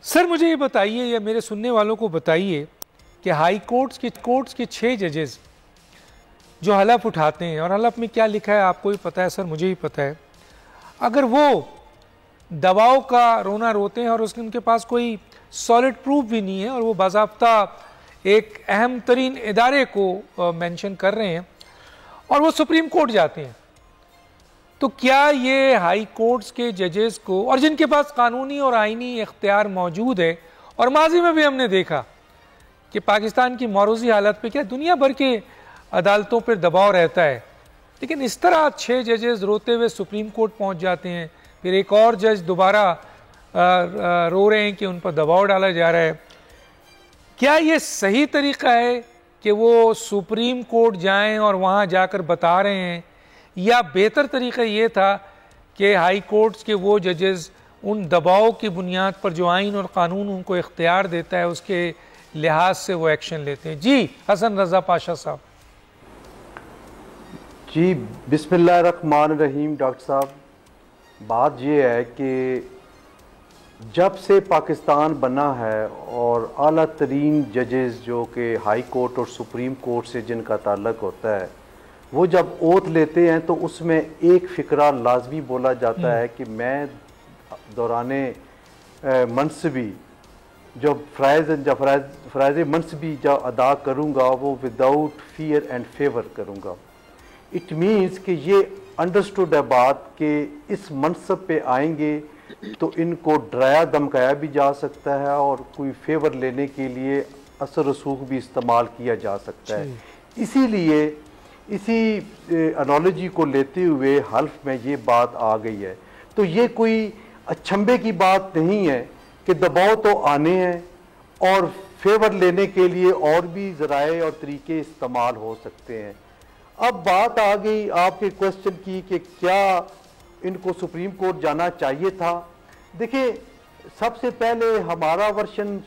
Sir मुझे ये बताइए या मेरे सुनने वालों को बताइए कि हाई कोर्ट्स के 6 जजेस जो हलफ उठाते हैं, और हलफ में क्या लिखा है आपको भी पता है सर, मुझे भी पता है, अगर वो दबाव का रोना रोते हैं और उसके उनके पास कोई सॉलिड प्रूफ भी नहीं है और वो बाज़ाब्ता एक अहम तरीन इदारे को मेंशन कर रहे हैं और वो सुप्रीम कोर्ट जाते हैं, तो क्या ये हाई कोर्ट्स के जजेस को, और जिनके पास कानूनी और आईनी इख्तियार मौजूद है, और माजी में भी हमने देखा कि पाकिस्तान की मौरूजी हालत पे क्या दुनिया भर के अदालतों पर दबाव रहता है, लेकिन इस तरह 6 जजेस रोते हुए सुप्रीम कोर्ट पहुंच जाते हैं, फिर एक और जज दोबारा रो रहे हैं कि उन पर दबाव डाला जा रहा है। क्या ये सही तरीका है कि वो सुप्रीम कोर्ट जाएं और वहां जाकर बता रहे हैं, या बेहतर तरीका ये था कि हाई कोर्ट्स के वो जजेस उन दबाव की बुनियाद पर जो आइन और कानून उनको इख्तियार देता है उसके लिहाज से वो एक्शन लेते हैं? जी हसन रजा पाशा साहब। जी बिस्मिल्लाहिर्रहमानिर्रहीम। डॉक्टर साहब, बात ये है कि जब से पाकिस्तान बना है और आला तरीन जजेस जो कि हाई कोर्ट और सुप्रीम कोर्ट से जिनका ताल्लुक़ होता है, वो जब ओथ लेते हैं तो उसमें एक फ़िक्रा लाजमी बोला जाता है कि मैं दौराने मनसबी जो फ़राइज़ मनसबी जो अदा करूँगा वो विदाउट फ़ियर एंड फेवर करूँगा। इट मीन्स कि ये अंडरस्टूड है बात कि इस मनसब पे आएंगे तो इनको डराया धमकाया भी जा सकता है और कोई फेवर लेने के लिए असर रसूख भी इस्तेमाल किया जा सकता है। इसीलिए इसी एनालॉजी को लेते हुए हल्फ में ये बात आ गई है। तो ये कोई अचंभे की बात नहीं है कि दबाव तो आने हैं और फेवर लेने के लिए और भी ज़राए और तरीके इस्तेमाल हो सकते हैं। अब बात आ गई आपके क्वेश्चन की कि क्या इनको सुप्रीम कोर्ट जाना चाहिए था। देखिए, सबसे पहले हमारा वर्शन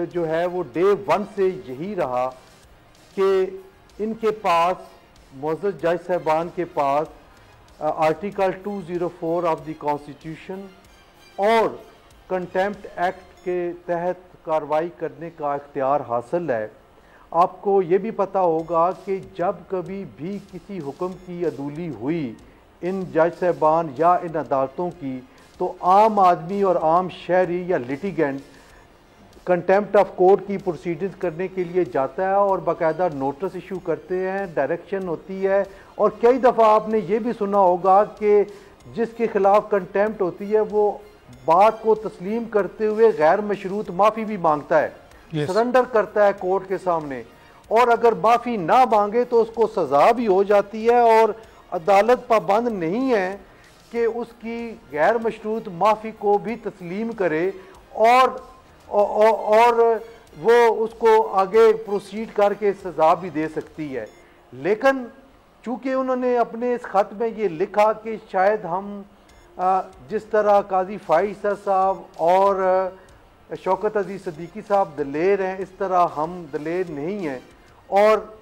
जो है वो डे 1 से यही रहा कि इनके पास मुअज़्ज़ज़ जज साहबान के पास आर्टिकल 204 ऑफ द कॉन्स्टिट्यूशन और कंटेम्प्ट एक्ट के तहत कार्रवाई करने का इख्तियार हासिल है। आपको ये भी पता होगा कि जब कभी भी किसी हुक्म की अदूली हुई इन जज साहबान या इन अदालतों की, तो आम आदमी और आम शहरी या लिटिगेंट कंटेम्प्ट ऑफ कोर्ट की प्रोसीडिंग्स करने के लिए जाता है और बाकायदा नोटिस इशू करते हैं, डायरेक्शन होती है। और कई दफ़ा आपने ये भी सुना होगा कि जिसके खिलाफ कंटेम्प्ट होती है वो बात को तस्लीम करते हुए गैर मशरूत माफ़ी भी मांगता है, सरेंडर करता है कोर्ट के सामने, और अगर माफ़ी ना मांगे तो उसको सज़ा भी हो जाती है। और अदालत पाबंद नहीं है कि उसकी गैर मशरूत माफ़ी को भी तस्लीम करे और वो उसको आगे प्रोसीड करके सज़ा भी दे सकती है। लेकिन चूँकि उन्होंने अपने इस ख़त में ये लिखा कि शायद हम जिस तरह काजी फाइज़ साहब और शौकत अजीज़ सिद्दीकी साहब दलेर हैं, इस तरह हम दलेर नहीं हैं। और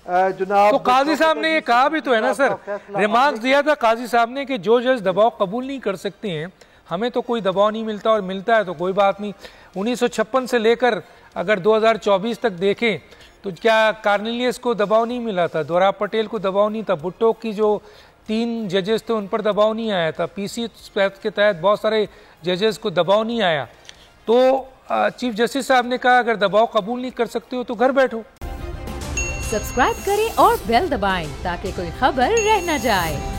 जनाब, तो काजी साहब ने ये कहा भी तो है ना सर, रिमार्क्स दिया था काजी साहब ने कि जो जज दबाव कबूल नहीं कर सकते हैं, हमें तो कोई दबाव नहीं मिलता और मिलता है तो कोई बात नहीं। 1956 से लेकर अगर 2024 तक देखें तो क्या कार्नेलियस को दबाव नहीं मिला था, दोरा पटेल को दबाव नहीं था, भुट्टो की जो 3 जजेस थे उन पर दबाव नहीं आया था, पीसी के तहत बहुत सारे जजेस को दबाव नहीं आया। तो चीफ जस्टिस साहब ने कहा अगर दबाव कबूल नहीं कर सकते हो तो घर बैठो। सब्सक्राइब करें और बेल दबाएं ताकि कोई खबर रह न जाए।